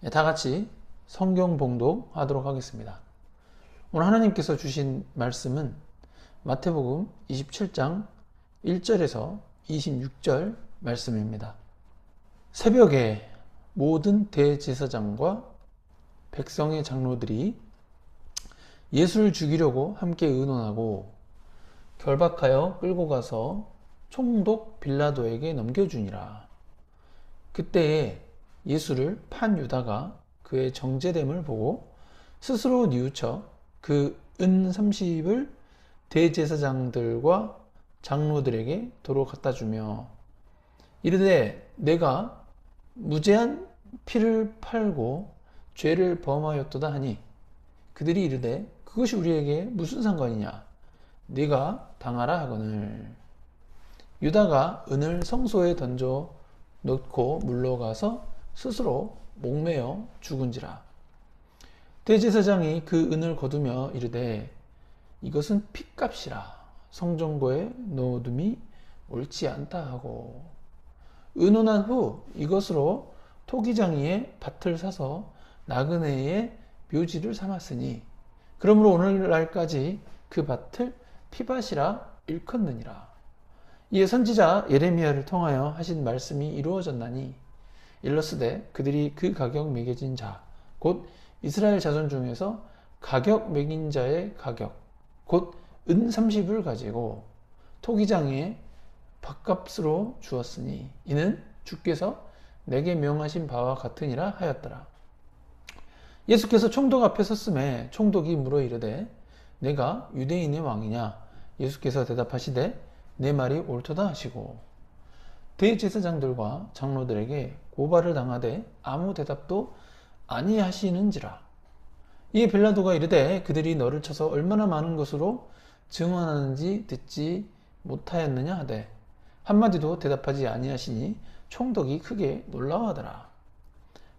다 같이 성경 봉독하도록 하겠습니다. 오늘 하나님께서 주신 말씀은 마태복음 27장 1절에서 26절 말씀입니다. 새벽에 모든 대제사장과 백성의 장로들이 예수를 죽이려고 함께 의논하고 결박하여 끌고 가서 총독 빌라도에게 넘겨주니라. 그때에 예수를 판 유다가 그의 정죄됨을 보고 스스로 뉘우쳐 그 은 30을 대제사장들과 장로들에게 도로 갖다 주며 이르되 내가 무죄한 피를 팔고 죄를 범하였도다 하니 그들이 이르되 그것이 우리에게 무슨 상관이냐 네가 당하라 하거늘. 유다가 은을 성소에 던져 놓고 물러가서 스스로 목매어 죽은지라. 대제사장이 그 은을 거두며 이르되 이것은 핏값이라 성전고에 넣어둠이 옳지 않다 하고 의논한 후 이것으로 토기장이의 밭을 사서 나그네의 묘지를 삼았으니 그러므로 오늘날까지 그 밭을 피밭이라 일컫느니라. 이에 선지자 예레미야를 통하여 하신 말씀이 이루어졌나니 일러스되 그들이 그 가격 매겨진 자 곧 이스라엘 자손 중에서 가격 매긴 자의 가격 곧 은 30을 가지고 토기장에 밭값으로 주었으니 이는 주께서 내게 명하신 바와 같으니라 하였더라. 예수께서 총독 앞에 섰음에 총독이 물어 이르되 내가 유대인의 왕이냐? 예수께서 대답하시되 내 말이 옳도다 하시고 대제사장들과 장로들에게 고발을 당하되 아무 대답도 아니하시는지라. 이에 빌라도가 이르되 그들이 너를 쳐서 얼마나 많은 것으로 증언하는지 듣지 못하였느냐 하되 한마디도 대답하지 아니하시니 총독이 크게 놀라워하더라.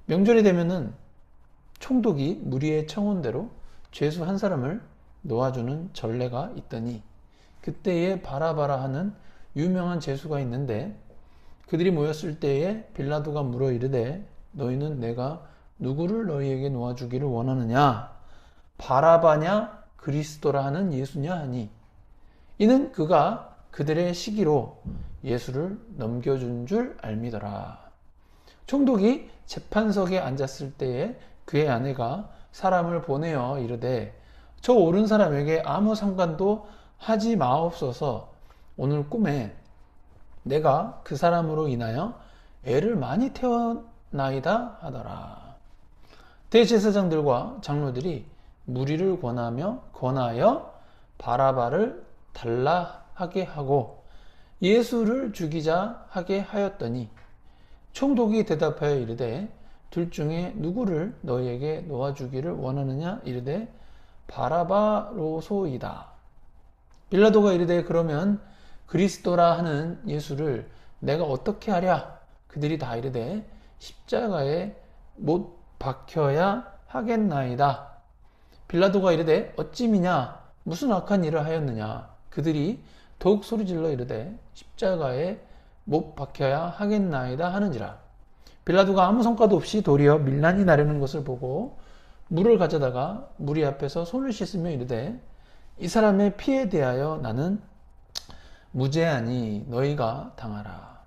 명절이 되면은 총독이 무리의 청혼대로 죄수 한 사람을 놓아주는 전례가 있더니 그때에 바라바라 하는 유명한 죄수가 있는데 그들이 모였을 때에 빌라도가 물어 이르되 너희는 내가 누구를 너희에게 놓아주기를 원하느냐? 바라바냐 그리스도라 하는 예수냐 하니 이는 그가 그들의 시기로 예수를 넘겨준 줄 알미더라. 총독이 재판석에 앉았을 때에 그의 아내가 사람을 보내어 이르되 저 옳은 사람에게 아무 상관도 하지 마옵소서. 오늘 꿈에 내가 그 사람으로 인하여 애를 많이 태어나이다 하더라. 대제사장들과 장로들이 무리를 권하여 바라바를 달라 하게 하고 예수를 죽이자 하게 하였더니 총독이 대답하여 이르되 둘 중에 누구를 너희에게 놓아주기를 원하느냐 이르되 바라바로소이다. 빌라도가 이르되 그러면 그리스도라 하는 예수를 내가 어떻게 하랴? 그들이 다 이르되 십자가에 못 박혀야 하겠나이다. 빌라도가 이르되 어찌미냐? 무슨 악한 일을 하였느냐? 그들이 더욱 소리질러 이르되 십자가에 못 박혀야 하겠나이다 하는지라. 빌라도가 아무 성과도 없이 도리어 밀란이 나려는 것을 보고 물을 가져다가 무리 앞에서 손을 씻으며 이르되 이 사람의 피에 대하여 나는 무죄하니 너희가 당하라.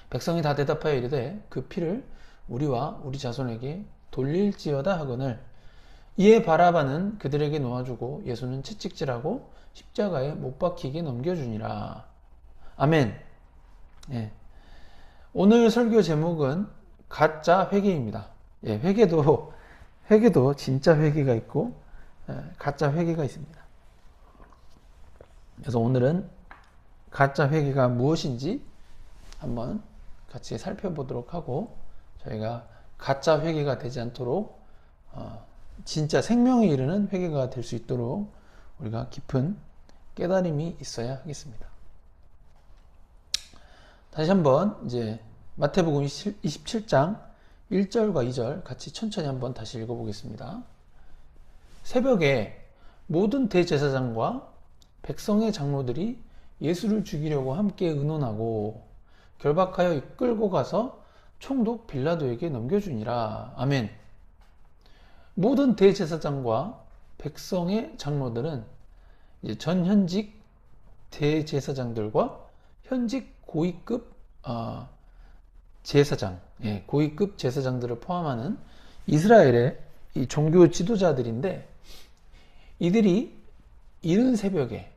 백성이 다 대답하여 이르되 그 피를 우리와 우리 자손에게 돌릴지어다 하거늘. 이에 바라바는 그들에게 놓아주고 예수는 채찍질하고 십자가에 못 박히게 넘겨주니라. 아멘. 예. 오늘 설교 제목은 가짜 회개입니다. 예, 회개도 진짜 회개가 있고 가짜 회개가 있습니다. 그래서 오늘은 가짜 회개가 무엇인지 한번 같이 살펴보도록 하고 저희가 가짜 회개가 되지 않도록 진짜 생명에 이르는 회개가 될 수 있도록 우리가 깊은 깨달음이 있어야 하겠습니다. 다시 한번 이제 마태복음 27장 1절과 2절 같이 천천히 한번 다시 읽어보겠습니다. 새벽에 모든 대제사장과 백성의 장로들이 예수를 죽이려고 함께 의논하고 결박하여 이끌고 가서 총독 빌라도에게 넘겨주니라. 아멘. 모든 대제사장과 백성의 장로들은 이제 전현직 대제사장들과 현직 고위급 제사장, 고위급 제사장들을 포함하는 이스라엘의 이 종교 지도자들인데, 이들이 이른 새벽에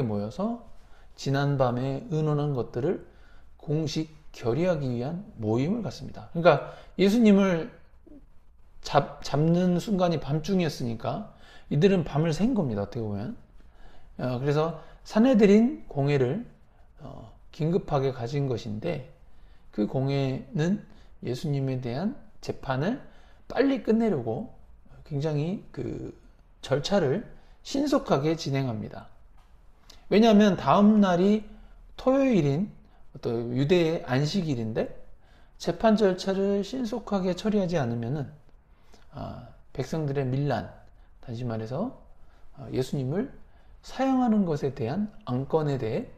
모여서 지난밤에 의논한 것들을 공식 결의하기 위한 모임을 갖습니다. 그러니까 예수님을 잡는 순간이 밤중이었으니까 이들은 밤을 샌 겁니다. 어떻게 보면. 그래서 산헤드린 공회를 긴급하게 가진 것인데, 그 공회는 예수님에 대한 재판을 빨리 끝내려고 굉장히 그 절차를 신속하게 진행합니다. 왜냐하면 다음 날이 토요일인 또 유대의 안식일인데, 재판 절차를 신속하게 처리하지 않으면은 백성들의 밀란, 다시 말해서 예수님을 사형하는 것에 대한 안건에 대해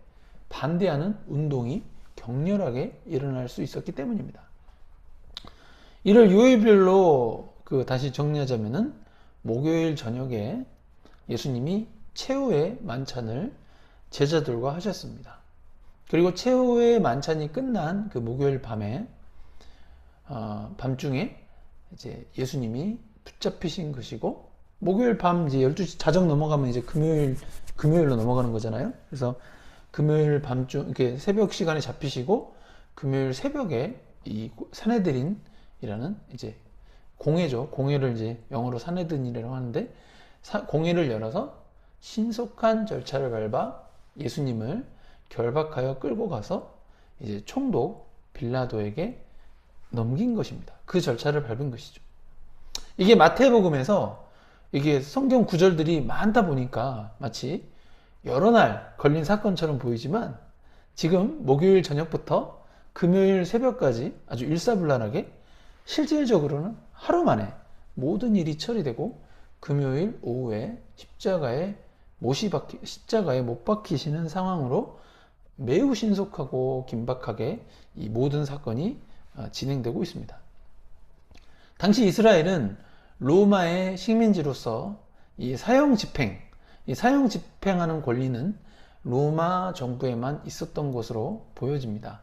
반대하는 운동이 격렬하게 일어날 수 있었기 때문입니다. 이를 요일별로 다시 정리하자면은, 목요일 저녁에 예수님이 최후의 만찬을 제자들과 하셨습니다. 그리고 최후의 만찬이 끝난 그 목요일 밤중에 이제 예수님이 붙잡히신 것이고, 목요일 밤 이제 12시 자정 넘어가면 이제 금요일로 넘어가는 거잖아요. 그래서 금요일 밤중, 이렇게 새벽 시간에 잡히시고, 금요일 새벽에 이 산헤드린이라는 이제 공회죠. 공회를 이제 영어로 산헤드린이라고 하는데, 공회를 열어서 신속한 절차를 밟아 예수님을 결박하여 끌고 가서 이제 총독 빌라도에게 넘긴 것입니다. 그 절차를 밟은 것이죠. 이게 마태복음에서 이게 성경 구절들이 많다 보니까 마치 여러 날 걸린 사건처럼 보이지만, 지금 목요일 저녁부터 금요일 새벽까지 아주 일사불란하게 실질적으로는 하루 만에 모든 일이 처리되고, 금요일 오후에 십자가에 못 박히시는 상황으로 매우 신속하고 긴박하게 이 모든 사건이 진행되고 있습니다. 당시 이스라엘은 로마의 식민지로서 이 사형 집행하는 권리는 로마 정부에만 있었던 것으로 보여집니다.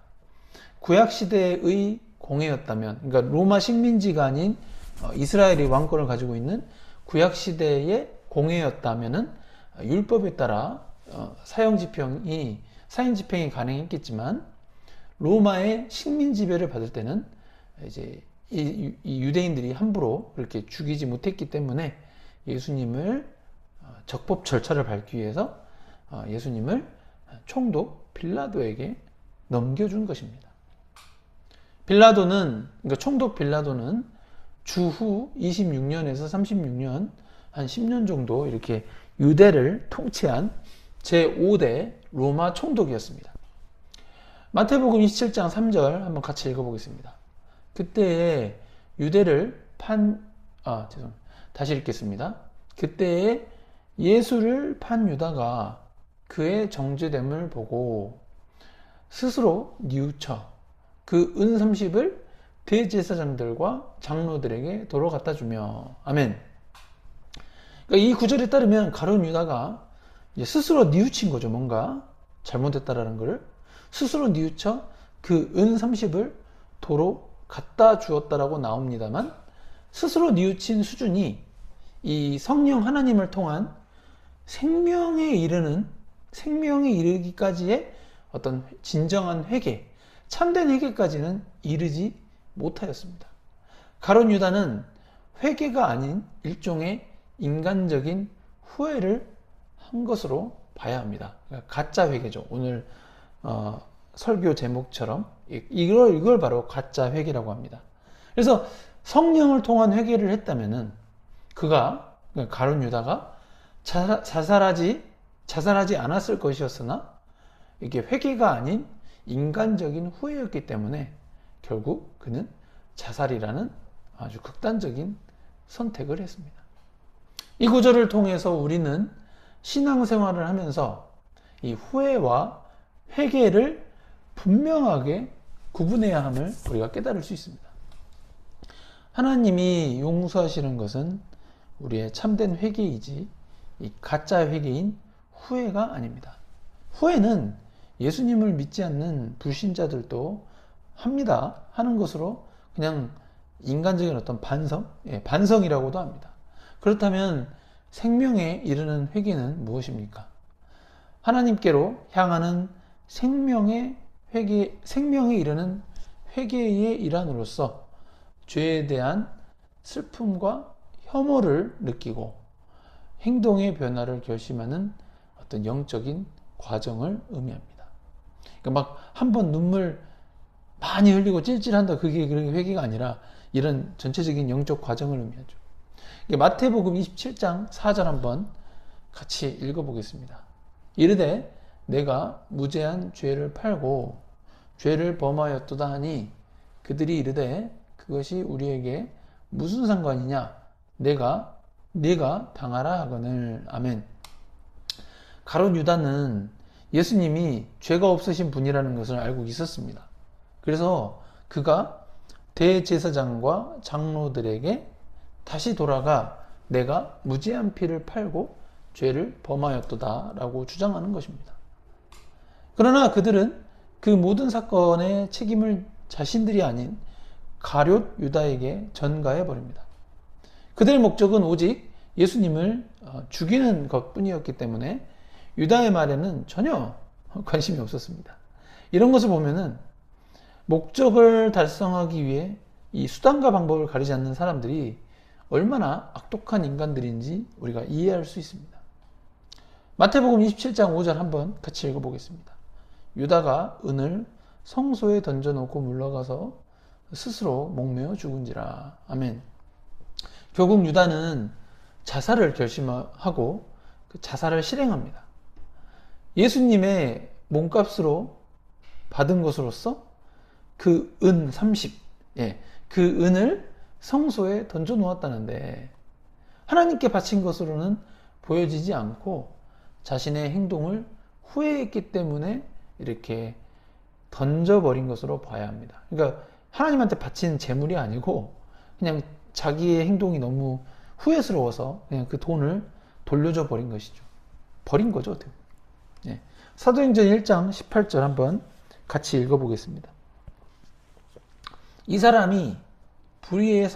구약 시대의 공회였다면, 그러니까 로마 식민지가 아닌 이스라엘이 왕권을 가지고 있는 구약 시대의 공회였다면은 율법에 따라 사형 집행이 가능했겠지만, 로마의 식민 지배를 받을 때는 이제 이 유대인들이 함부로 그렇게 죽이지 못했기 때문에 예수님을 적법 절차를 밟기 위해서 예수님을 총독 빌라도에게 넘겨준 것입니다. 그러니까 총독 빌라도는 주후 26년에서 36년, 한 10년 정도 이렇게 유대를 통치한 제5대 로마 총독이었습니다. 마태복음 27장 3절 한번 같이 읽어보겠습니다. 그때에 다시 읽겠습니다. 그때에 예수를 판 유다가 그의 정죄됨을 보고 스스로 뉘우쳐 그 은 30을 대제사장들과 장로들에게 도로 갖다 주며. 아멘. 그러니까 이 구절에 따르면 가룟 유다가 이제 스스로 뉘우친 거죠. 뭔가 잘못했다라는 것을 스스로 뉘우쳐 그 은 30을 도로 갖다 주었다라고 나옵니다만, 스스로 뉘우친 수준이 이 성령 하나님을 통한 생명에 이르기까지의 어떤 진정한 회개, 참된 회개까지는 이르지 못하였습니다. 가룟 유다는 회개가 아닌 일종의 인간적인 후회를 한 것으로 봐야 합니다. 그러니까 가짜 회개죠. 오늘 설교 제목처럼 이걸 바로 가짜 회개라고 합니다. 그래서 성령을 통한 회개를 했다면은 그러니까 가룟 유다가 자살하지 않았을 것이었으나, 이게 회개가 아닌 인간적인 후회였기 때문에 결국 그는 자살이라는 아주 극단적인 선택을 했습니다. 이 구절을 통해서 우리는 신앙생활을 하면서 이 후회와 회개를 분명하게 구분해야 함을 우리가 깨달을 수 있습니다. 하나님이 용서하시는 것은 우리의 참된 회개이지 이 가짜 회개인 후회가 아닙니다. 후회는 예수님을 믿지 않는 불신자들도 합니다. 하는 것으로 그냥 인간적인 어떤 반성이라고도 합니다. 그렇다면 생명에 이르는 회개는 무엇입니까? 하나님께로 향하는 생명에 이르는 회개의 일환으로서 죄에 대한 슬픔과 혐오를 느끼고 행동의 변화를 결심하는 어떤 영적인 과정을 의미합니다. 그러니까 막 한번 눈물 많이 흘리고 찔찔한다, 그게 회개가 아니라 이런 전체적인 영적 과정을 의미하죠. 마태복음 27장 4절 한번 같이 읽어보겠습니다. 이르되 내가 무죄한 죄를 팔고 죄를 범하였도다 하니 그들이 이르되 그것이 우리에게 무슨 상관이냐, 네가 당하라 하거늘. 아멘. 가룟 유다는 예수님이 죄가 없으신 분이라는 것을 알고 있었습니다. 그래서 그가 대제사장과 장로들에게 다시 돌아가 내가 무죄한 피를 팔고 죄를 범하였도다 라고 주장하는 것입니다. 그러나 그들은 그 모든 사건의 책임을 자신들이 아닌 가룟 유다에게 전가해 버립니다. 그들의 목적은 오직 예수님을 죽이는 것뿐이었기 때문에 유다의 말에는 전혀 관심이 없었습니다. 이런 것을 보면은 목적을 달성하기 위해 이 수단과 방법을 가리지 않는 사람들이 얼마나 악독한 인간들인지 우리가 이해할 수 있습니다. 마태복음 27장 5절 한번 같이 읽어보겠습니다. 유다가 은을 성소에 던져놓고 물러가서 스스로 목매어 죽은지라. 아멘. 결국 유다는 자살을 결심하고 그 자살을 실행합니다. 예수님의 몸값으로 받은 것으로서 그 은 30, 그 은을 성소에 던져 놓았다는데 하나님께 바친 것으로는 보여지지 않고 자신의 행동을 후회했기 때문에 이렇게 던져버린 것으로 봐야 합니다. 그러니까 하나님한테 바친 재물이 아니고 그냥 자기의 행동이 너무 후회스러워서 그냥 그 돈을 돌려줘 버린 것이죠. 버린 거죠. 어떻게. 사도행전 1장 18절 한번 같이 읽어보겠습니다. 이 사람이 불의의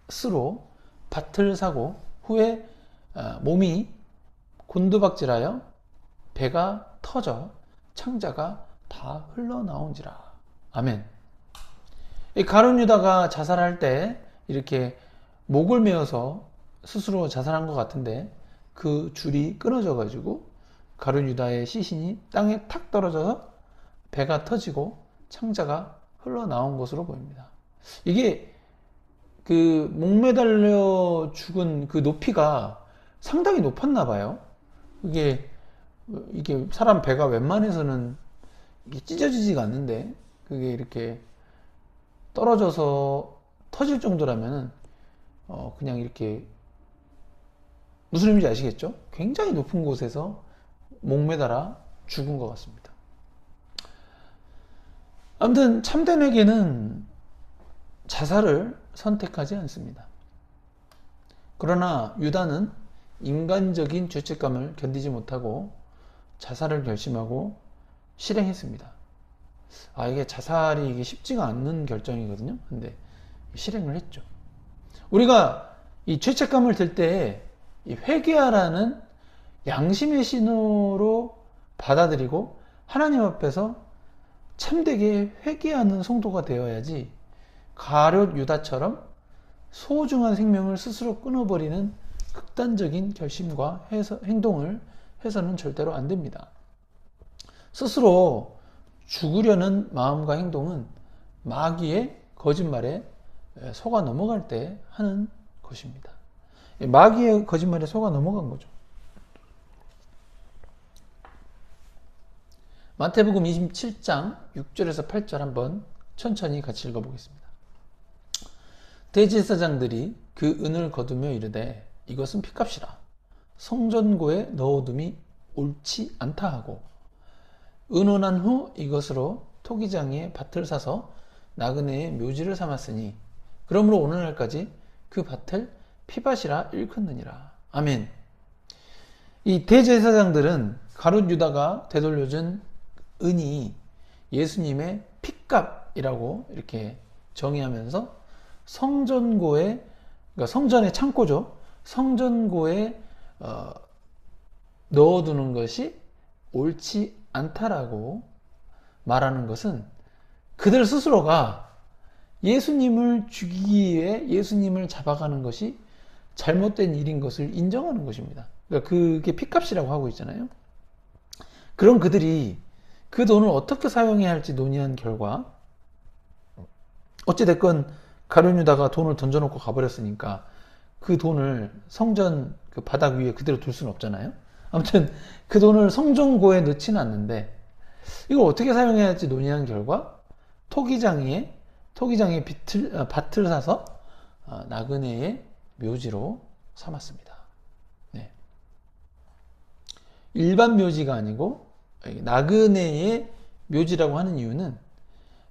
삭스로 밭을 사고 후에 몸이 곤두박질하여 배가 터져 창자가 다 흘러나온지라. 아멘. 이 가룟 유다가 자살할 때 이렇게 목을 메어서 스스로 자살한 것 같은데 그 줄이 끊어져 가지고 가룟 유다의 시신이 땅에 탁 떨어져서 배가 터지고 창자가 흘러나온 것으로 보입니다. 이게 그 목매달려 죽은 그 높이가 상당히 높았나 봐요. 이게 사람 배가 웬만해서는 찢어지지가 않는데 그게 이렇게 떨어져서 터질 정도라면은 그냥 이렇게 무슨 의미인지 아시겠죠? 굉장히 높은 곳에서 목매달아 죽은 것 같습니다. 아무튼 참된 회개는 자살을 선택하지 않습니다. 그러나 유다는 인간적인 죄책감을 견디지 못하고 자살을 결심하고 실행했습니다. 이게 자살이 쉽지가 않는 결정이거든요. 근데 실행을 했죠. 우리가 이 죄책감을 들 때 회개하라는 양심의 신호로 받아들이고 하나님 앞에서 참되게 회개하는 성도가 되어야지 가룟 유다처럼 소중한 생명을 스스로 끊어버리는 극단적인 결심과 행동을 해서는 절대로 안 됩니다. 스스로 죽으려는 마음과 행동은 마귀의 거짓말에 속아 넘어갈 때 하는 것입니다. 마귀의 거짓말에 속아 넘어간 거죠. 마태복음 27장 6절에서 8절 한번 천천히 같이 읽어보겠습니다. 대제사장들이 그 은을 거두며 이르되 이것은 피값이라 성전고에 넣어둠이 옳지 않다 하고 의논한 후 이것으로 토기장이의 밭을 사서 나그네의 묘지를 삼았으니 그러므로 오늘날까지 그 밭을 피밭이라 일컫느니라. 아멘. 이 대제사장들은 가룟 유다가 되돌려준 은이 예수님의 핏값이라고 이렇게 정의하면서 성전고에, 그러니까 성전의 창고죠. 성전고에 넣어두는 것이 옳지 않다라고 말하는 것은 그들 스스로가 예수님을 죽이기 위해 예수님을 잡아가는 것이 잘못된 일인 것을 인정하는 것입니다. 그러니까 그게 핏값이라고 하고 있잖아요. 그런 그들이 그 돈을 어떻게 사용해야 할지 논의한 결과 어찌됐건 가룟 유다가 돈을 던져놓고 가버렸으니까 그 돈을 성전 그 바닥 위에 그대로 둘 수는 없잖아요. 아무튼 그 돈을 성전고에 넣지는 않는데 이걸 어떻게 사용해야 할지 논의한 결과 토기장이의 밭을 사서 나그네의 묘지로 삼았습니다. 네. 일반 묘지가 아니고 나그네의 묘지라고 하는 이유는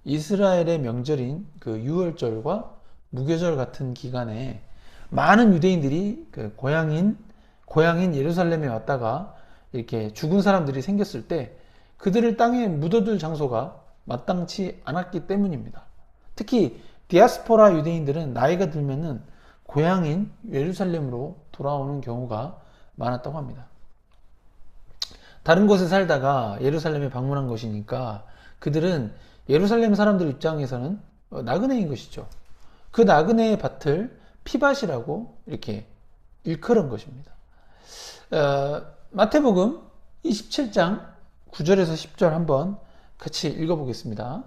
이스라엘의 명절인 그 유월절과 무교절 같은 기간에 많은 유대인들이 그 고향인 예루살렘에 왔다가 이렇게 죽은 사람들이 생겼을 때 그들을 땅에 묻어둘 장소가 마땅치 않았기 때문입니다. 특히 디아스포라 유대인들은 나이가 들면은 고향인 예루살렘으로 돌아오는 경우가 많았다고 합니다. 다른 곳에 살다가 예루살렘에 방문한 것이니까 그들은 예루살렘 사람들 입장에서는 나그네인 것이죠. 그 나그네의 밭을 피밭이라고 이렇게 일컬은 것입니다. 마태복음 27장 9절에서 10절 한번 같이 읽어보겠습니다.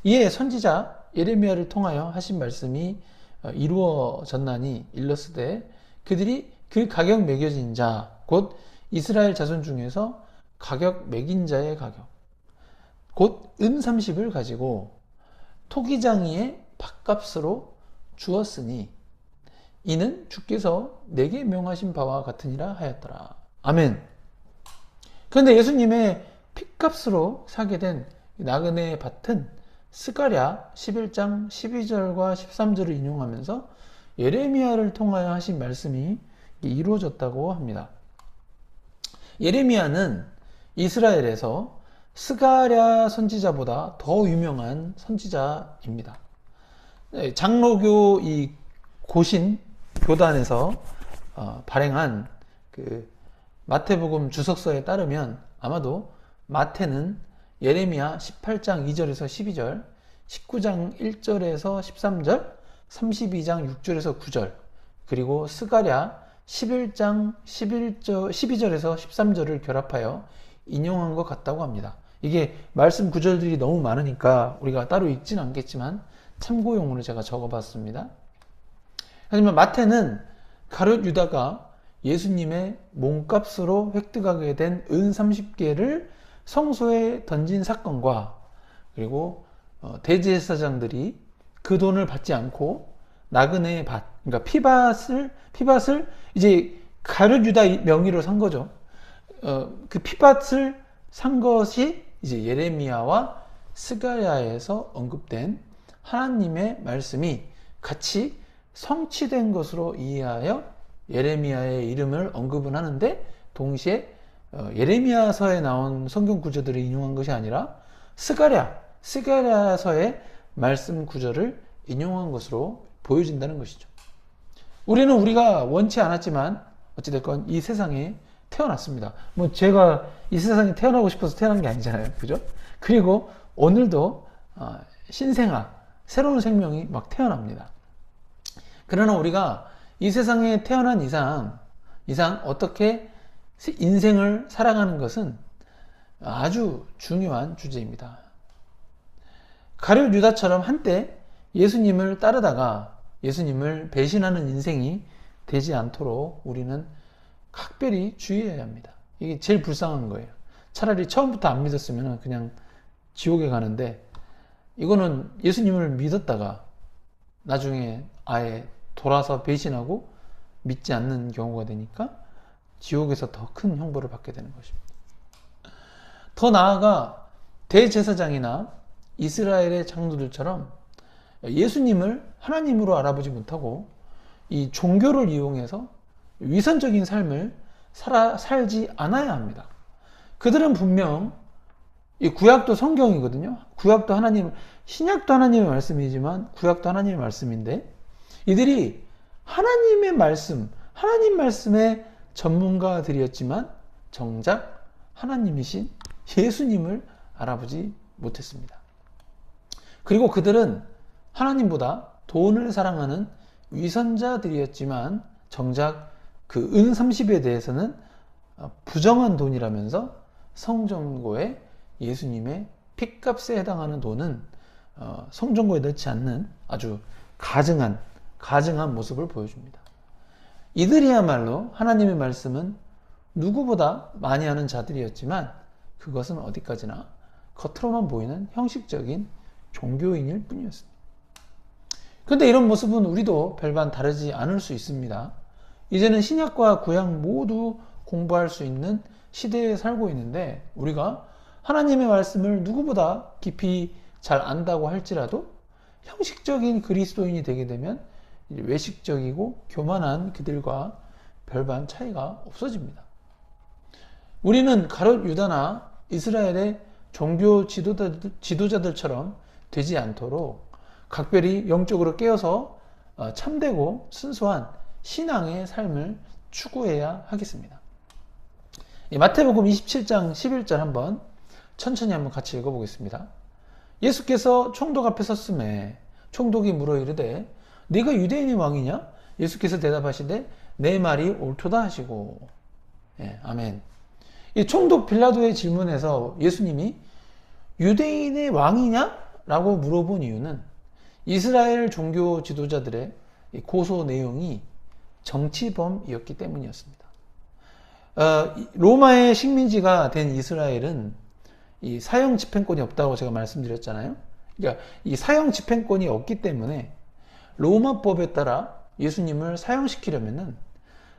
이에 선지자 예레미야를 통하여 하신 말씀이 이루어졌나니 일렀으되 그들이 그 가격 매겨진 자 곧 이스라엘 자손 중에서 가격 매긴 자의 가격 곧 은 30을 가지고 토기장이의 밭값으로 주었으니 이는 주께서 내게 명하신 바와 같으니라 하였더라. 아멘. 그런데 예수님의 핏값으로 사게 된 나그네의 밭은 스가랴 11장 12절과 13절을 인용하면서 예레미야를 통하여 하신 말씀이 이루어졌다고 합니다. 예레미야는 이스라엘에서 스가랴 선지자보다 더 유명한 선지자입니다. 장로교 이 고신 교단에서 발행한 그 마태복음 주석서에 따르면 아마도 마태는 예레미야 18장 2절에서 12절, 19장 1절에서 13절, 32장 6절에서 9절, 그리고 스가랴 11장 12절에서 13절을 결합하여 인용한 것 같다고 합니다. 이게 말씀 구절들이 너무 많으니까 우리가 따로 읽진 않겠지만 참고용으로 제가 적어봤습니다. 하지만 마태는 가룟 유다가 예수님의 몸값으로 획득하게 된 은 30개를 성소에 던진 사건과 그리고 대제사장들이 그 돈을 받지 않고 나그네의 밭, 그러니까 피밭을 이제 가룟 유다 명의로 산 거죠. 그 피밭을 산 것이 이제 예레미야와 스가랴에서 언급된 하나님의 말씀이 같이 성취된 것으로 이해하여 예레미야의 이름을 언급은 하는데 동시에 예레미야서에 나온 성경 구절들을 인용한 것이 아니라 스가랴서의 말씀 구절을 인용한 것으로 보여진다는 것이죠. 우리는 우리가 원치 않았지만 어찌됐건 이 세상에 태어났습니다. 뭐 제가 이 세상에 태어나고 싶어서 태어난 게 아니잖아요. 그죠? 그리고 오늘도 신생아, 새로운 생명이 막 태어납니다. 그러나 우리가 이 세상에 태어난 이상 어떻게 인생을 살아가는 것은 아주 중요한 주제입니다. 가룟 유다처럼 한때 예수님을 따르다가 예수님을 배신하는 인생이 되지 않도록 우리는 각별히 주의해야 합니다. 이게 제일 불쌍한 거예요. 차라리 처음부터 안 믿었으면 그냥 지옥에 가는데 이거는 예수님을 믿었다가 나중에 아예 돌아서 배신하고 믿지 않는 경우가 되니까 지옥에서 더 큰 형벌을 받게 되는 것입니다. 더 나아가 대제사장이나 이스라엘의 장로들처럼 예수님을 하나님으로 알아보지 못하고 이 종교를 이용해서 위선적인 삶을 살지 않아야 합니다. 그들은 분명 이 구약도 성경이거든요. 구약도 하나님, 신약도 하나님의 말씀이지만 구약도 하나님의 말씀인데 이들이 하나님의 말씀, 하나님 말씀의 전문가들이었지만 정작 하나님이신 예수님을 알아보지 못했습니다. 그리고 그들은 하나님보다 돈을 사랑하는 위선자들이었지만 정작 그 은 30에 대해서는 부정한 돈이라면서 성전고에 예수님의 핏값에 해당하는 돈은 성전고에 넣지 않는 아주 가증한 모습을 보여줍니다. 이들이야말로 하나님의 말씀은 누구보다 많이 하는 자들이었지만 그것은 어디까지나 겉으로만 보이는 형식적인 종교인일 뿐이었습니다. 그런데 이런 모습은 우리도 별반 다르지 않을 수 있습니다. 이제는 신약과 구약 모두 공부할 수 있는 시대에 살고 있는데 우리가 하나님의 말씀을 누구보다 깊이 잘 안다고 할지라도 형식적인 그리스도인이 되게 되면 외식적이고 교만한 그들과 별반 차이가 없어집니다. 우리는 가룟 유다나 이스라엘의 종교 지도자들처럼 되지 않도록 각별히 영적으로 깨어서 참되고 순수한 신앙의 삶을 추구해야 하겠습니다. 마태복음 27장 11절 한번 천천히 한번 같이 읽어보겠습니다. 예수께서 총독 앞에 섰음에 총독이 물어 이르되 네가 유대인의 왕이냐? 예수께서 대답하시되 내 말이 옳도다 하시고. 아멘. 이 총독 빌라도의 질문에서 예수님이 유대인의 왕이냐? 라고 물어본 이유는 이스라엘 종교 지도자들의 고소 내용이 정치범이었기 때문이었습니다. 로마의 식민지가 된 이스라엘은 이 사형 집행권이 없다고 제가 말씀드렸잖아요. 그러니까 이 사형 집행권이 없기 때문에 로마법에 따라 예수님을 사형시키려면은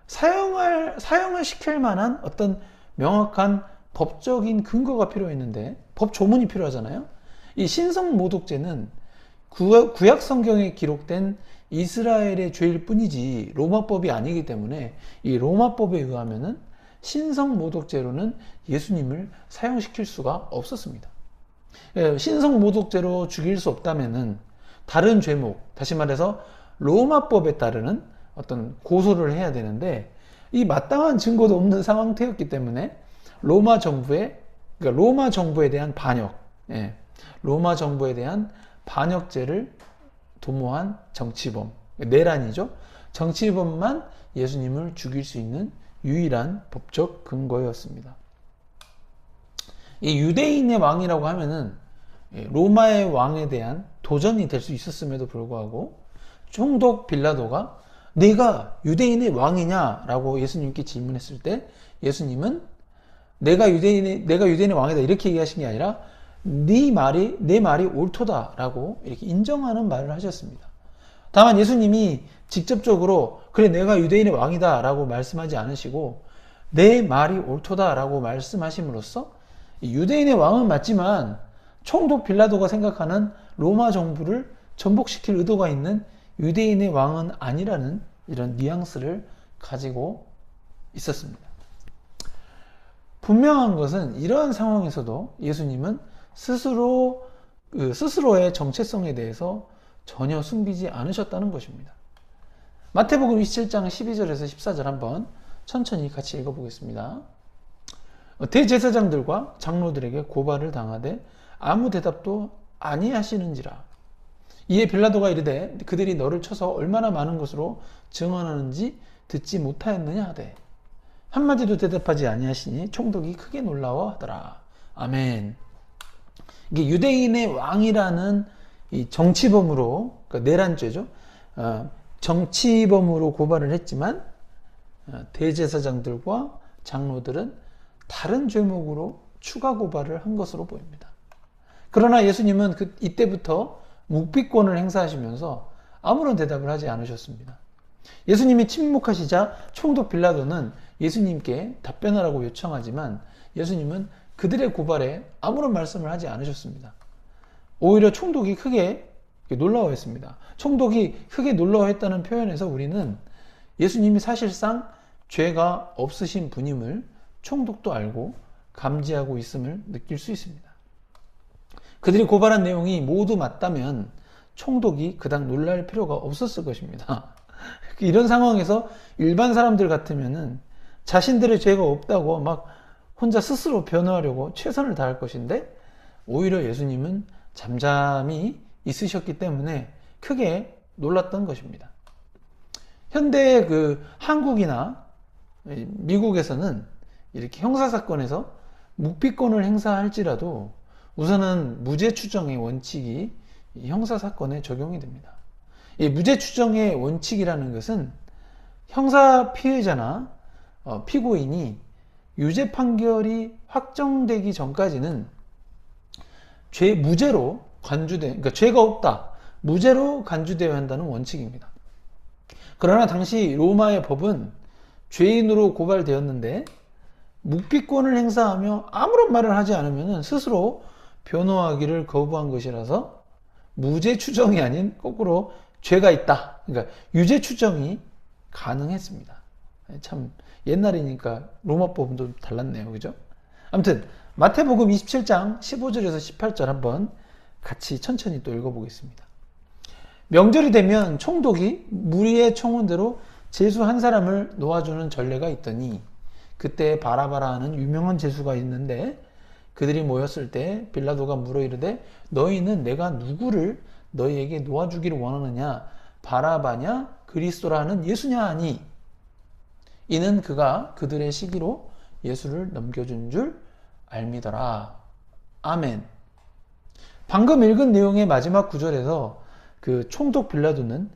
사형을 시킬 만한 어떤 명확한 법적인 근거가 필요했는데 법 조문이 필요하잖아요. 이 신성모독죄는 구약 성경에 기록된 이스라엘의 죄일 뿐이지 로마법이 아니기 때문에 이 로마법에 의하면은 신성모독죄로는 예수님을 사형시킬 수가 없었습니다. 신성모독죄로 죽일 수 없다면은 다른 죄목, 다시 말해서 로마법에 따르는 어떤 고소를 해야 되는데 이 마땅한 증거도 없는 상태였기 때문에 로마 정부에 대한 반역, 로마 정부에 대한 반역죄를 도모한 정치범, 내란이죠. 정치범만 예수님을 죽일 수 있는 유일한 법적 근거였습니다. 이 유대인의 왕이라고 하면은 로마의 왕에 대한 도전이 될 수 있었음에도 불구하고 총독 빌라도가 네가 유대인의 왕이냐? 라고 예수님께 질문했을 때 예수님은 내가 유대인의 왕이다 이렇게 얘기하신 게 아니라 내 말이 옳도다 라고 이렇게 인정하는 말을 하셨습니다. 다만 예수님이 직접적으로 그래 내가 유대인의 왕이다 라고 말씀하지 않으시고 내 말이 옳도다 라고 말씀하심으로써 유대인의 왕은 맞지만 총독 빌라도가 생각하는 로마 정부를 전복시킬 의도가 있는 유대인의 왕은 아니라는 이런 뉘앙스를 가지고 있었습니다. 분명한 것은 이러한 상황에서도 예수님은 스스로의 정체성에 대해서 전혀 숨기지 않으셨다는 것입니다. 마태복음 27장 12절에서 14절 한번 천천히 같이 읽어보겠습니다. 대제사장들과 장로들에게 고발을 당하되 아무 대답도 아니하시는지라. 이에 빌라도가 이르되 그들이 너를 쳐서 얼마나 많은 것으로 증언하는지 듣지 못하였느냐 하되 한마디도 대답하지 아니하시니 총독이 크게 놀라워하더라. 아멘. 이게 유대인의 왕이라는 이 정치범으로, 그러니까 내란죄죠. 정치범으로 고발을 했지만 대제사장들과 장로들은 다른 죄목으로 추가 고발을 한 것으로 보입니다. 그러나 예수님은 이때부터 묵비권을 행사하시면서 아무런 대답을 하지 않으셨습니다. 예수님이 침묵하시자 총독 빌라도는 예수님께 답변하라고 요청하지만 예수님은 그들의 고발에 아무런 말씀을 하지 않으셨습니다. 오히려 총독이 크게 놀라워했습니다. 총독이 크게 놀라워했다는 표현에서 우리는 예수님이 사실상 죄가 없으신 분임을 총독도 알고 감지하고 있음을 느낄 수 있습니다. 그들이 고발한 내용이 모두 맞다면 총독이 그닥 놀랄 필요가 없었을 것입니다. 이런 상황에서 일반 사람들 같으면은 자신들의 죄가 없다고 막 혼자 스스로 변호하려고 최선을 다할 것인데, 오히려 예수님은 잠잠히 있으셨기 때문에 크게 놀랐던 것입니다. 현대 한국이나 미국에서는 이렇게 형사사건에서 묵비권을 행사할지라도 우선은 무죄 추정의 원칙이 형사사건에 적용이 됩니다. 이 무죄 추정의 원칙이라는 것은 형사 피해자나 피고인이 유죄 판결이 확정되기 전까지는 그러니까 죄가 없다, 무죄로 간주되어야 한다는 원칙입니다. 그러나 당시 로마의 법은 죄인으로 고발되었는데 묵비권을 행사하며 아무런 말을 하지 않으면 스스로 변호하기를 거부한 것이라서 무죄 추정이 아닌 거꾸로 죄가 있다, 그러니까 유죄 추정이 가능했습니다. 참 옛날이니까 로마법은 좀 달랐네요, 그죠? 아무튼 마태복음 27장 15절에서 18절 한번 같이 천천히 또 읽어보겠습니다. 명절이 되면 총독이 무리의 청혼대로 제수 한 사람을 놓아주는 전례가 있더니, 그때 바라바라 하는 유명한 제수가 있는데 그들이 모였을 때 빌라도가 물어 이르되 너희는 내가 누구를 너희에게 놓아주기를 원하느냐, 바라바냐 그리스도라 하는 예수냐 하니, 이는 그가 그들의 시기로 예수를 넘겨준 줄 알미더라. 아멘. 방금 읽은 내용의 마지막 구절에서 그 총독 빌라도는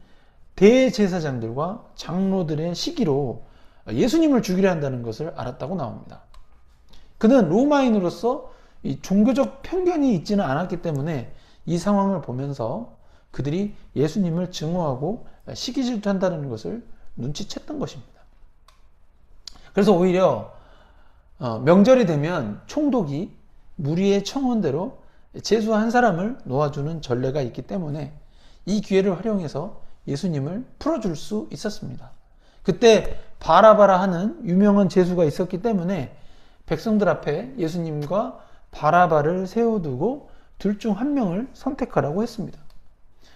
대제사장들과 장로들의 시기로 예수님을 죽이려 한다는 것을 알았다고 나옵니다. 그는 로마인으로서 이 종교적 편견이 있지는 않았기 때문에 이 상황을 보면서 그들이 예수님을 증오하고 시기 질투한다는 것을 눈치챘던 것입니다. 그래서 오히려 명절이 되면 총독이 무리의 청혼대로 제수 한 사람을 놓아주는 전례가 있기 때문에 이 기회를 활용해서 예수님을 풀어줄 수 있었습니다. 그때 바라바라 하는 유명한 제수가 있었기 때문에 백성들 앞에 예수님과 바라바를 세워두고 둘 중 한 명을 선택하라고 했습니다.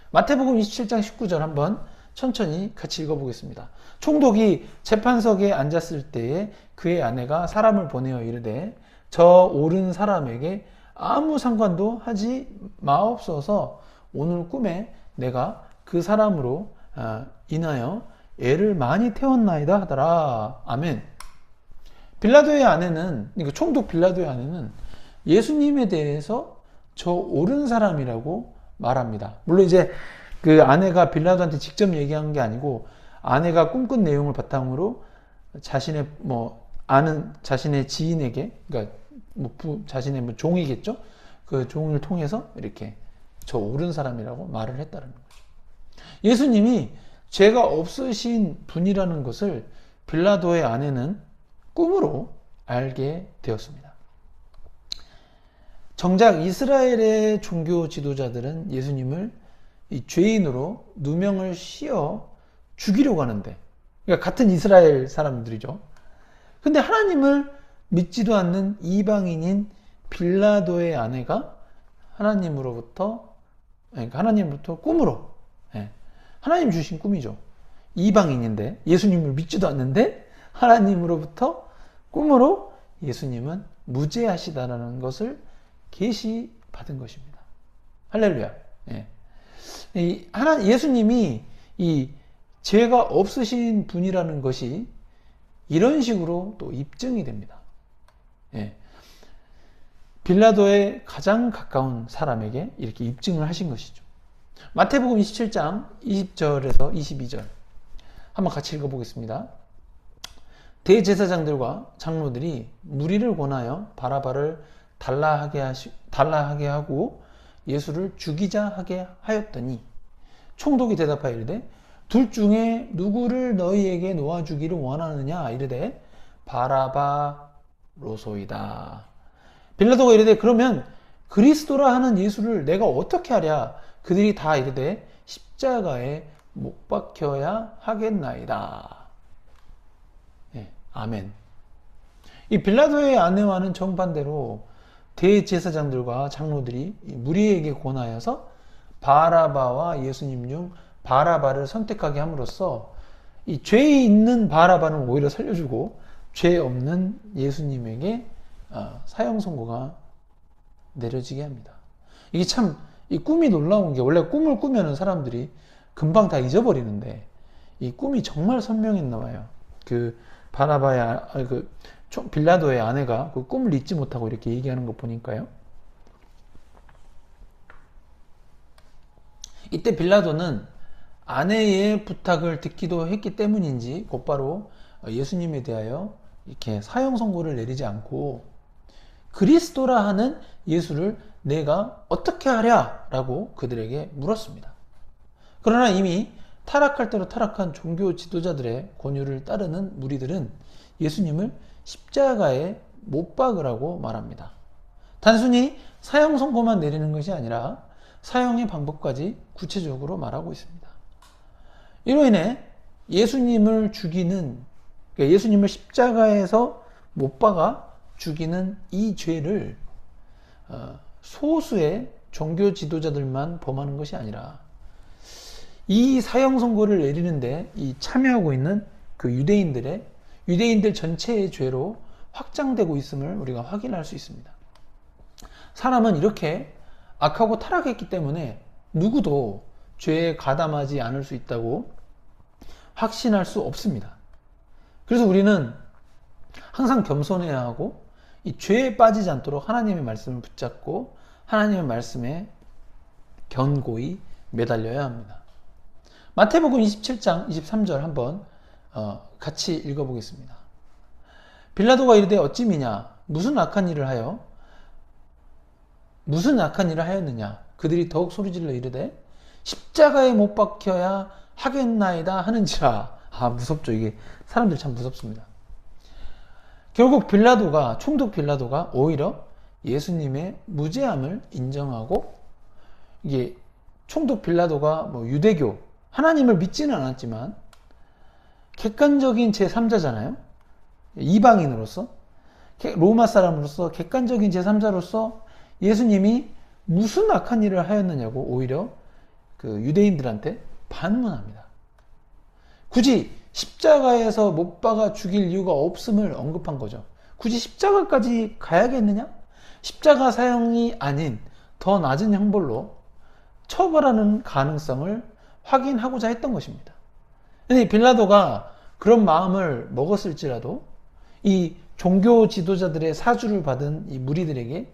마태복음 27장 19절 한번 천천히 같이 읽어보겠습니다. 총독이 재판석에 앉았을 때에 그의 아내가 사람을 보내어 이르되 저 옳은 사람에게 아무 상관도 하지 마옵소서. 오늘 꿈에 내가 그 사람으로 인하여 애를 많이 태웠나이다 하더라. 아멘. 빌라도의 아내는, 그러니까 총독 빌라도의 아내는 예수님에 대해서 저 옳은 사람이라고 말합니다. 물론 이제 그 아내가 빌라도한테 직접 얘기한 게 아니고 아내가 꿈꾼 내용을 바탕으로 자신의 아는 자신의 지인에게, 그러니까 자신의 종이겠죠? 그 종을 통해서 이렇게 저 옳은 사람이라고 말을 했다는 거죠. 예수님이 죄가 없으신 분이라는 것을 빌라도의 아내는 꿈으로 알게 되었습니다. 정작 이스라엘의 종교 지도자들은 예수님을 이 죄인으로 누명을 씌워 죽이려고 하는데, 그러니까 같은 이스라엘 사람들이죠. 근데 하나님을 믿지도 않는 이방인인 빌라도의 아내가 하나님으로부터 꿈으로, 하나님 주신 꿈이죠. 이방인인데 예수님을 믿지도 않는데 하나님으로부터 꿈으로 예수님은 무죄하시다라는 것을 계시받은 것입니다. 할렐루야. 예수님이 이 죄가 없으신 분이라는 것이 이런 식으로 또 입증이 됩니다. 빌라도의 가장 가까운 사람에게 이렇게 입증을 하신 것이죠. 마태복음 27장 20절에서 22절 한번 같이 읽어보겠습니다. 대제사장들과 장로들이 무리를 권하여 바라바를 달라하게 하고 예수를 죽이자 하게 하였더니 총독이 대답하여 이르되 둘 중에 누구를 너희에게 놓아주기를 원하느냐 이르되 바라바로소이다. 빌라도가 이르되 그러면 그리스도라 하는 예수를 내가 어떻게 하랴? 그들이 다 이르되 십자가에 못 박혀야 하겠나이다. 예, 아멘. 이 빌라도의 아내와는 정반대로 대제사장들과 장로들이 무리에게 권하여서 바라바와 예수님 중 바라바를 선택하게 함으로써 이 죄 있는 바라바는 오히려 살려주고 죄 없는 예수님에게 사형 선고가 내려지게 합니다. 이게 참 이 꿈이 놀라운 게, 원래 꿈을 꾸면은 사람들이 금방 다 잊어버리는데 이 꿈이 정말 선명했나 봐요. 그 바라바의 빌라도의 아내가 그 꿈을 잊지 못하고 이렇게 얘기하는 거 보니까요. 이때 빌라도는 아내의 부탁을 듣기도 했기 때문인지 곧바로 예수님에 대하여 이렇게 사형 선고를 내리지 않고 그리스도라 하는 예수를 내가 어떻게 하랴? 라고 그들에게 물었습니다. 그러나 이미 타락할 대로 타락한 종교 지도자들의 권유를 따르는 무리들은 예수님을 십자가에 못 박으라고 말합니다. 단순히 사형 선고만 내리는 것이 아니라 사형의 방법까지 구체적으로 말하고 있습니다. 이로 인해 예수님을 죽이는, 그러니까 예수님을 십자가에서 못 박아 죽이는 이 죄를 소수의 종교 지도자들만 범하는 것이 아니라 이 사형 선고를 내리는데 이 참여하고 있는 그 유대인들 전체의 죄로 확장되고 있음을 우리가 확인할 수 있습니다. 사람은 이렇게 악하고 타락했기 때문에 누구도 죄에 가담하지 않을 수 있다고 확신할 수 없습니다. 그래서 우리는 항상 겸손해야 하고 이 죄에 빠지지 않도록 하나님의 말씀을 붙잡고 하나님의 말씀에 견고히 매달려야 합니다. 마태복음 27장 23절 한번 같이 읽어보겠습니다. 빌라도가 이르되 어찌 미냐? 무슨 악한 일을 하였느냐? 그들이 더욱 소리질러 이르되 십자가에 못 박혀야 하겠나이다 하는지라. 무섭죠. 이게 사람들 참 무섭습니다. 결국 총독 빌라도가 오히려 예수님의 무죄함을 인정하고, 이게 총독 빌라도가 유대교 하나님을 믿지는 않았지만 객관적인 제3자잖아요. 이방인으로서, 로마 사람으로서 객관적인 제3자로서 예수님이 무슨 악한 일을 하였느냐고 오히려 그 유대인들한테 반문합니다. 굳이 십자가에서 못 박아 죽일 이유가 없음을 언급한 거죠. 굳이 십자가까지 가야겠느냐? 십자가 사형이 아닌 더 낮은 형벌로 처벌하는 가능성을 확인하고자 했던 것입니다. 근데 빌라도가 그런 마음을 먹었을지라도 이 종교 지도자들의 사주를 받은 이 무리들이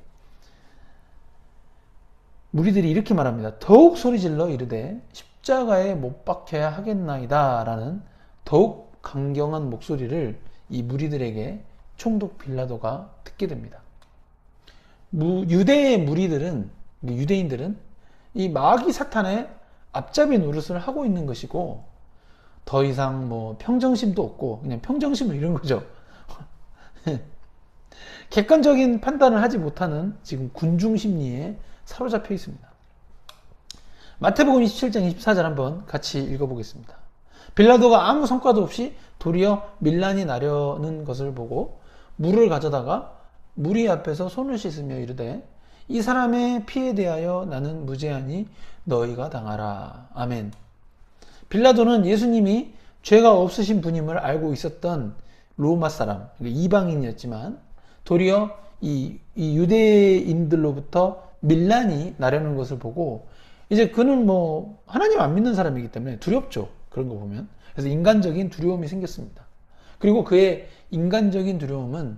이렇게 말합니다. 더욱 소리질러 이르되 십자가에 못 박혀야 하겠나이다 라는 더욱 강경한 목소리를 이 무리들에게 총독 빌라도가 듣게 됩니다. 유대의 유대인들은 이 마귀 사탄의 앞잡이 노릇을 하고 있는 것이고 더 이상 평정심도 없고 그냥 평정심을 잃은 거죠. 객관적인 판단을 하지 못하는 지금 군중 심리에 사로잡혀 있습니다. 마태복음 27장 24절 한번 같이 읽어보겠습니다. 빌라도가 아무 성과도 없이 도리어 밀란이 나려는 것을 보고 물을 가져다가 무리 앞에서 손을 씻으며 이르되 이 사람의 피에 대하여 나는 무죄하니 너희가 당하라. 아멘. 빌라도는 예수님이 죄가 없으신 분임을 알고 있었던 로마 사람, 이방인이었지만 도리어 이 유대인들로부터 밀란이 나려는 것을 보고 이제 그는 하나님 안 믿는 사람이기 때문에 두렵죠. 그런 거 보면. 그래서 인간적인 두려움이 생겼습니다. 그리고 그의 인간적인 두려움은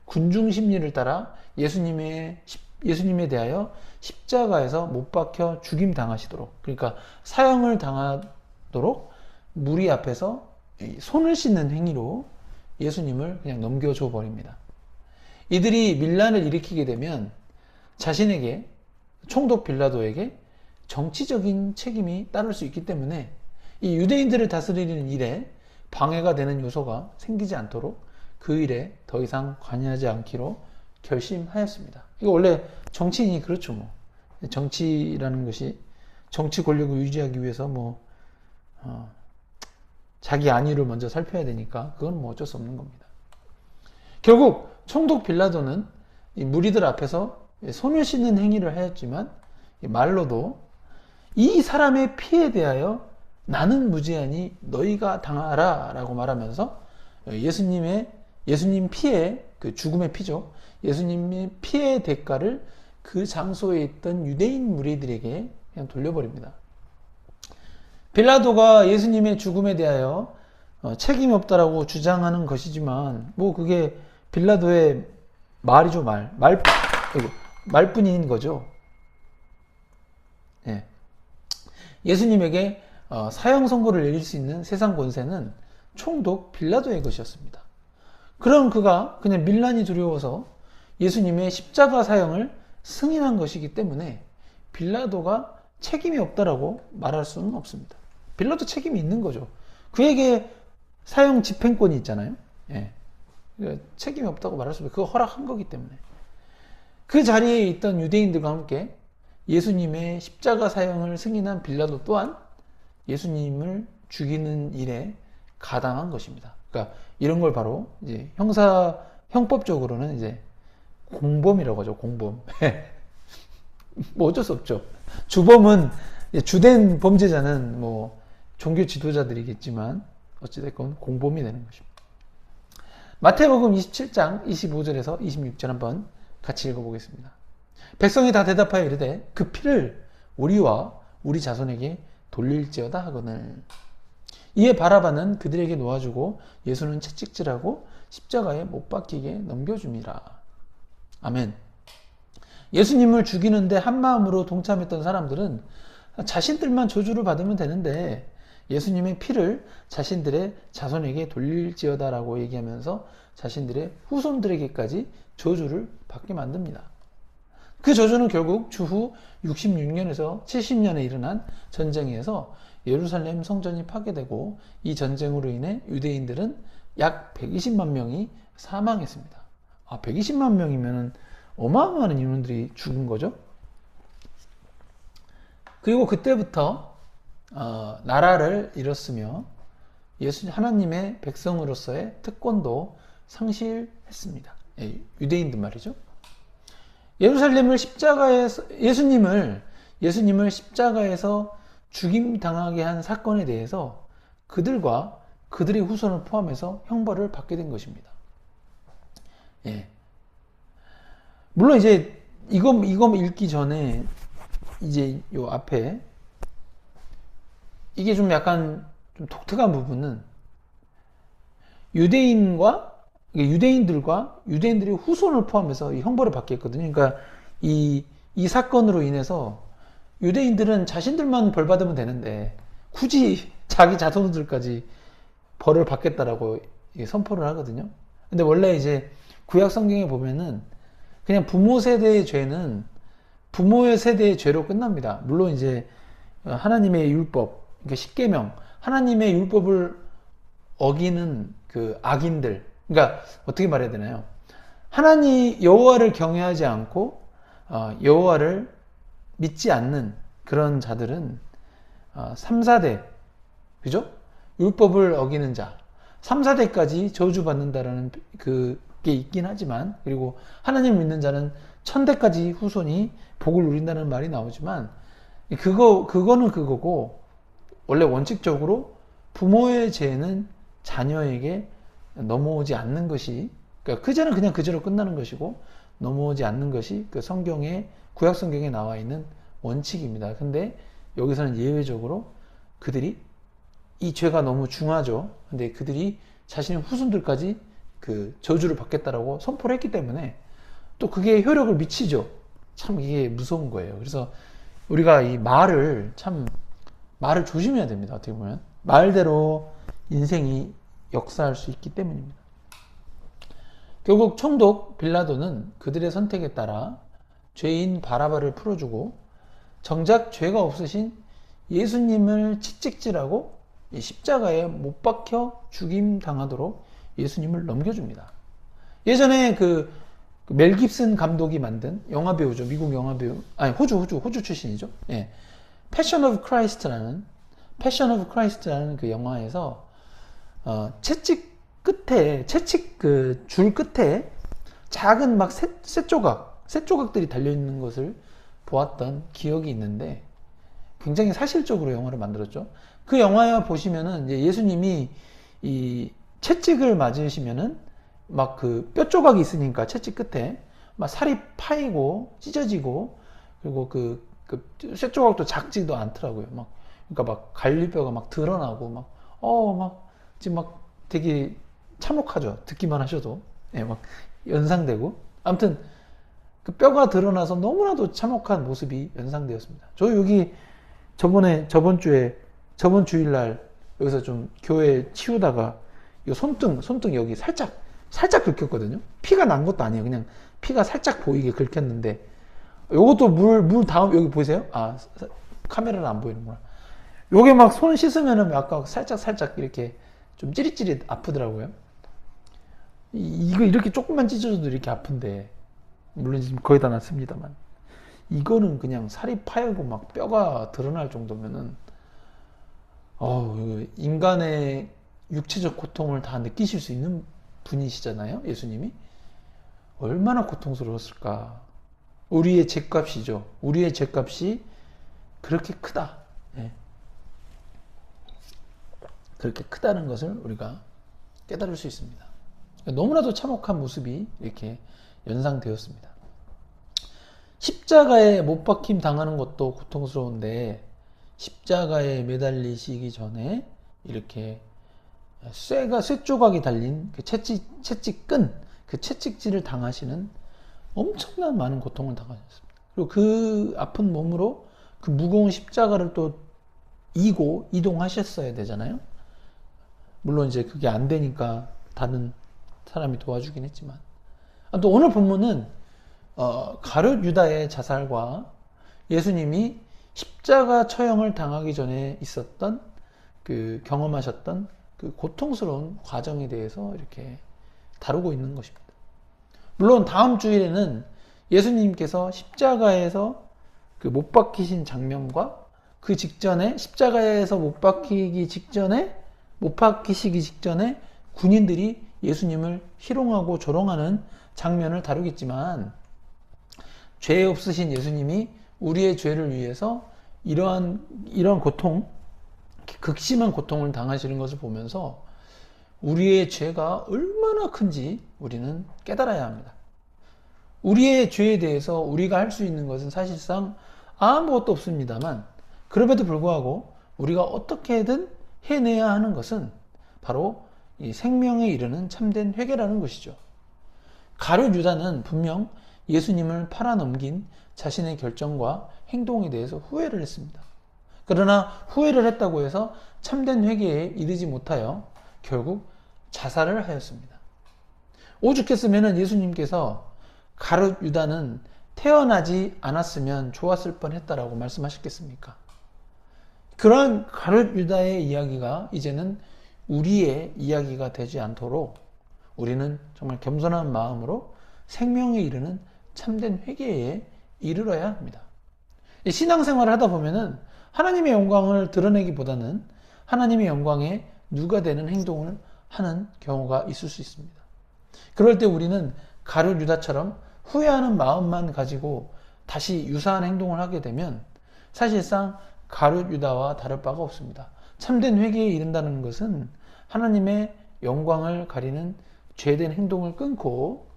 군중 심리를 따라 예수님에 대하여 십자가에서 못 박혀 죽임 당하시도록, 그러니까 사형을 당하도록 무리 앞에서 손을 씻는 행위로 예수님을 그냥 넘겨줘 버립니다. 이들이 밀란을 일으키게 되면 자신에게, 총독 빌라도에게 정치적인 책임이 따를 수 있기 때문에 이 유대인들을 다스리는 일에 방해가 되는 요소가 생기지 않도록 그 일에 더 이상 관여하지 않기로 결심하였습니다. 이거 원래 정치인이 그렇죠, 뭐. 정치라는 것이 정치 권력을 유지하기 위해서 자기 안위를 먼저 살펴야 되니까 그건 뭐 어쩔 수 없는 겁니다. 결국 총독 빌라도는 이 무리들 앞에서 손을 씻는 행위를 하였지만 말로도 이 사람의 피에 대하여 나는 무죄하니 너희가 당하라 라고 말하면서 예수님 피해, 그 죽음의 피죠. 예수님의 피의 대가를 그 장소에 있던 유대인 무리들에게 그냥 돌려버립니다. 빌라도가 예수님의 죽음에 대하여 책임이 없다라고 주장하는 것이지만 그게 빌라도의 말이죠. 말뿐인 거죠. 예. 예수님에게 사형 선고를 내릴 수 있는 세상 권세는 총독 빌라도의 것이었습니다. 그럼 그가 그냥 밀란이 두려워서 예수님의 십자가 사형을 승인한 것이기 때문에 빌라도가 책임이 없다라고 말할 수는 없습니다. 빌라도 책임이 있는 거죠. 그에게 사형 집행권이 있잖아요. 예. 책임이 없다고 말할 수 없어요. 그거 허락한 거기 때문에. 그 자리에 있던 유대인들과 함께 예수님의 십자가 사형을 승인한 빌라도 또한 예수님을 죽이는 일에 가담한 것입니다. 그러니까 이런 걸 바로 이제 형법적으로는 이제 공범이라고 하죠. 공범. 어쩔 수 없죠. 주범은 주된 범죄자는 종교 지도자들이겠지만 어찌됐건 공범이 되는 것입니다. 마태복음 27장 25절에서 26절 한번 같이 읽어보겠습니다. 백성이 다 대답하여 이르되 그 피를 우리와 우리 자손에게 돌릴지어다 하거늘. 이에 바라바는 그들에게 놓아주고 예수는 채찍질하고 십자가에 못 박히게 넘겨줌이라. 아멘. 예수님을 죽이는데 한마음으로 동참했던 사람들은 자신들만 저주를 받으면 되는데 예수님의 피를 자신들의 자손에게 돌릴지어다라고 얘기하면서 자신들의 후손들에게까지 저주를 받게 만듭니다. 그 저주는 결국 주후 66년에서 70년에 일어난 전쟁에서 예루살렘 성전이 파괴되고 이 전쟁으로 인해 유대인들은 약 120만 명이 사망했습니다. 120만 명이면 어마어마한 인원들이 죽은 거죠. 그리고 그때부터 나라를 잃었으며 하나님의 백성으로서의 특권도 상실했습니다. 유대인들 말이죠. 예루살렘을 예수님을 십자가에서 죽임 당하게 한 사건에 대해서 그들과 그들의 후손을 포함해서 형벌을 받게 된 것입니다. 예. 물론 이제 이거 읽기 전에 이제 요 앞에 이게 좀 약간 좀 독특한 부분은 유대인들의 후손을 포함해서 이 형벌을 받게 했거든요. 그러니까 이 사건으로 인해서 유대인들은 자신들만 벌 받으면 되는데 굳이 자기 자손들까지 벌을 받겠다라고 선포를 하거든요. 근데 원래 이제 구약 성경에 보면은 그냥 부모 세대의 죄는 부모의 세대의 죄로 끝납니다. 물론 이제 하나님의 율법, 그러니까 십계명, 하나님의 율법을 어기는 그 악인들, 그러니까 어떻게 말해야 되나요? 여호와를 경외하지 않고 여호와를 믿지 않는 그런 자들은 3, 4대, 그죠? 율법을 어기는 자, 3, 4대까지 저주받는다라는 그게 있긴 하지만, 그리고 하나님을 믿는 자는 1000대까지 후손이 복을 누린다는 말이 나오지만, 그거는 그거고, 원래 원칙적으로 부모의 죄는 자녀에게 넘어오지 않는 것이, 그러니까 그 죄는 그냥 그죄로 끝나는 것이고, 넘어오지 않는 것이 그 구약 성경에 나와 있는 원칙입니다. 근데 여기서는 예외적으로 그들이 이 죄가 너무 중하죠. 근데 그들이 자신의 후손들까지 그 저주를 받겠다라고 선포를 했기 때문에 또 그게 효력을 미치죠. 참 이게 무서운 거예요. 그래서 우리가 이 말을 조심해야 됩니다. 어떻게 보면 말대로 인생이 역사할 수 있기 때문입니다. 결국 총독 빌라도는 그들의 선택에 따라 죄인 바라바를 풀어주고 정작 죄가 없으신 예수님을 채찍질하고 십자가에 못 박혀 죽임 당하도록 예수님을 넘겨줍니다. 예전에 그 멜 깁슨 감독이 만든 영화 배우죠. 미국 영화 배우. 아니, 호주 출신이죠. 예. 패션 오브 크라이스트라는 그 영화에서, 채찍 그 줄 끝에 작은 막 쇠 조각들이 달려있는 것을 보았던 기억이 있는데, 굉장히 사실적으로 영화를 만들었죠. 그 영화에 보시면은 이제 예수님이 이 채찍을 맞으시면은 막 그 뼈 조각이 있으니까 채찍 끝에 막 살이 파이고 찢어지고, 그리고 쇠 조각도 작지도 않더라고요. 막 그러니까 막 갈비뼈가 막 드러나고 지금 막 되게 참혹하죠. 듣기만 하셔도. 예, 막 연상되고. 아무튼 그 뼈가 드러나서 너무나도 참혹한 모습이 연상되었습니다. 저 여기 저번 주일날 여기서 좀 교회 치우다가 이 손등 여기 살짝 긁혔거든요. 피가 난 것도 아니에요. 그냥 피가 살짝 보이게 긁혔는데, 요것도 물 다음, 여기 보이세요? 카메라는 안 보이는구나. 요게 막 손 씻으면은 아까 살짝 이렇게 좀 찌릿찌릿 아프더라고요. 이거 이렇게 조금만 찢어져도 이렇게 아픈데, 물론 지금 거의 다 났습니다만, 이거는 그냥 살이 파이고 막 뼈가 드러날 정도면은, 인간의 육체적 고통을 다 느끼실 수 있는 분이시잖아요, 예수님이. 얼마나 고통스러웠을까. 우리의 죗값이죠. 우리의 죗값이 그렇게 크다. 예. 그렇게 크다는 것을 우리가 깨달을 수 있습니다. 너무나도 참혹한 모습이 이렇게 연상되었습니다. 십자가에 못 박힘 당하는 것도 고통스러운데, 십자가에 매달리시기 전에 이렇게 쇠 조각이 달린 그 채찍끈, 그 채찍질을 당하시는 엄청난 많은 고통을 당하셨습니다. 그리고 그 아픈 몸으로 그 무거운 십자가를 또 이동하셨어야 되잖아요. 물론 이제 그게 안 되니까 다른 사람이 도와주긴 했지만. 또 오늘 본문은 가룟 유다의 자살과 예수님이 십자가 처형을 당하기 전에 있었던 경험하셨던 그 고통스러운 과정에 대해서 이렇게 다루고 있는 것입니다. 물론 다음 주일에는 예수님께서 십자가에서 그 못 박히신 장면과 그 직전에 십자가에서 못 박히시기 직전에 군인들이 예수님을 희롱하고 조롱하는 장면을 다루겠지만, 죄 없으신 예수님이 우리의 죄를 위해서 이러한 고통, 극심한 고통을 당하시는 것을 보면서 우리의 죄가 얼마나 큰지 우리는 깨달아야 합니다. 우리의 죄에 대해서 우리가 할 수 있는 것은 사실상 아무것도 없습니다만, 그럼에도 불구하고 우리가 어떻게든 해내야 하는 것은 바로 이 생명에 이르는 참된 회개라는 것이죠. 가룟 유다는 분명 예수님을 팔아넘긴 자신의 결정과 행동에 대해서 후회를 했습니다. 그러나 후회를 했다고 해서 참된 회개에 이르지 못하여 결국 자살을 하였습니다. 오죽했으면 예수님께서 가룟 유다는 태어나지 않았으면 좋았을 뻔했다라고 말씀하셨겠습니까? 그러한 가룟 유다의 이야기가 이제는 우리의 이야기가 되지 않도록 우리는 정말 겸손한 마음으로 생명에 이르는 참된 회개에 이르러야 합니다. 신앙생활을 하다 보면은 하나님의 영광을 드러내기보다는 하나님의 영광에 누가 되는 행동을 하는 경우가 있을 수 있습니다. 그럴 때 우리는 가룟 유다처럼 후회하는 마음만 가지고 다시 유사한 행동을 하게 되면 사실상 가룟 유다와 다를 바가 없습니다. 참된 회개에 이른다는 것은 하나님의 영광을 가리는 죄된 행동을 끊고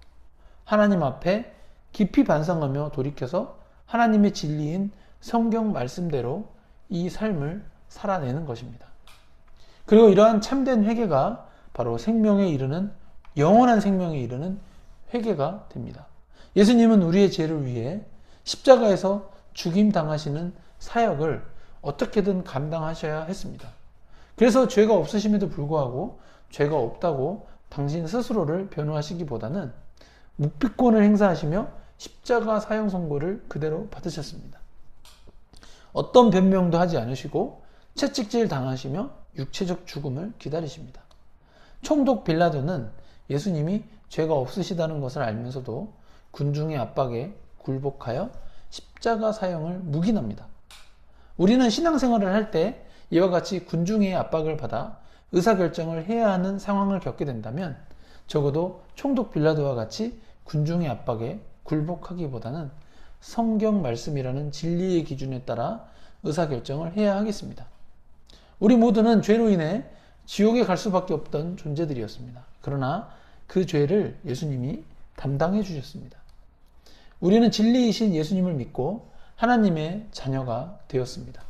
하나님 앞에 깊이 반성하며 돌이켜서 하나님의 진리인 성경 말씀대로 이 삶을 살아내는 것입니다. 그리고 이러한 참된 회개가 바로 생명에 이르는, 영원한 생명에 이르는 회개가 됩니다. 예수님은 우리의 죄를 위해 십자가에서 죽임 당하시는 사역을 어떻게든 감당하셔야 했습니다. 그래서 죄가 없으심에도 불구하고 죄가 없다고 당신 스스로를 변호하시기보다는 묵비권을 행사하시며 십자가 사형 선고를 그대로 받으셨습니다. 어떤 변명도 하지 않으시고 채찍질 당하시며 육체적 죽음을 기다리십니다. 총독 빌라도는 예수님이 죄가 없으시다는 것을 알면서도 군중의 압박에 굴복하여 십자가 사형을 묵인합니다. 우리는 신앙생활을 할 때 이와 같이 군중의 압박을 받아 의사결정을 해야 하는 상황을 겪게 된다면 적어도 총독 빌라도와 같이 군중의 압박에 굴복하기보다는 성경 말씀이라는 진리의 기준에 따라 의사결정을 해야 하겠습니다. 우리 모두는 죄로 인해 지옥에 갈 수밖에 없던 존재들이었습니다. 그러나 그 죄를 예수님이 담당해 주셨습니다. 우리는 진리이신 예수님을 믿고 하나님의 자녀가 되었습니다.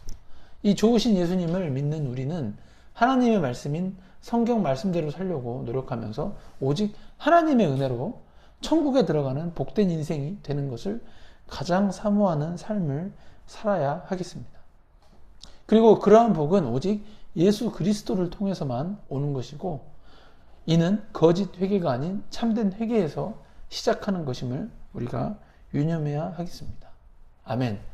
이 좋으신 예수님을 믿는 우리는 하나님의 말씀인 성경 말씀대로 살려고 노력하면서 오직 하나님의 은혜로 천국에 들어가는 복된 인생이 되는 것을 가장 사모하는 삶을 살아야 하겠습니다. 그리고 그러한 복은 오직 예수 그리스도를 통해서만 오는 것이고 이는 거짓 회개가 아닌 참된 회개에서 시작하는 것임을 우리가 유념해야 하겠습니다. 아멘.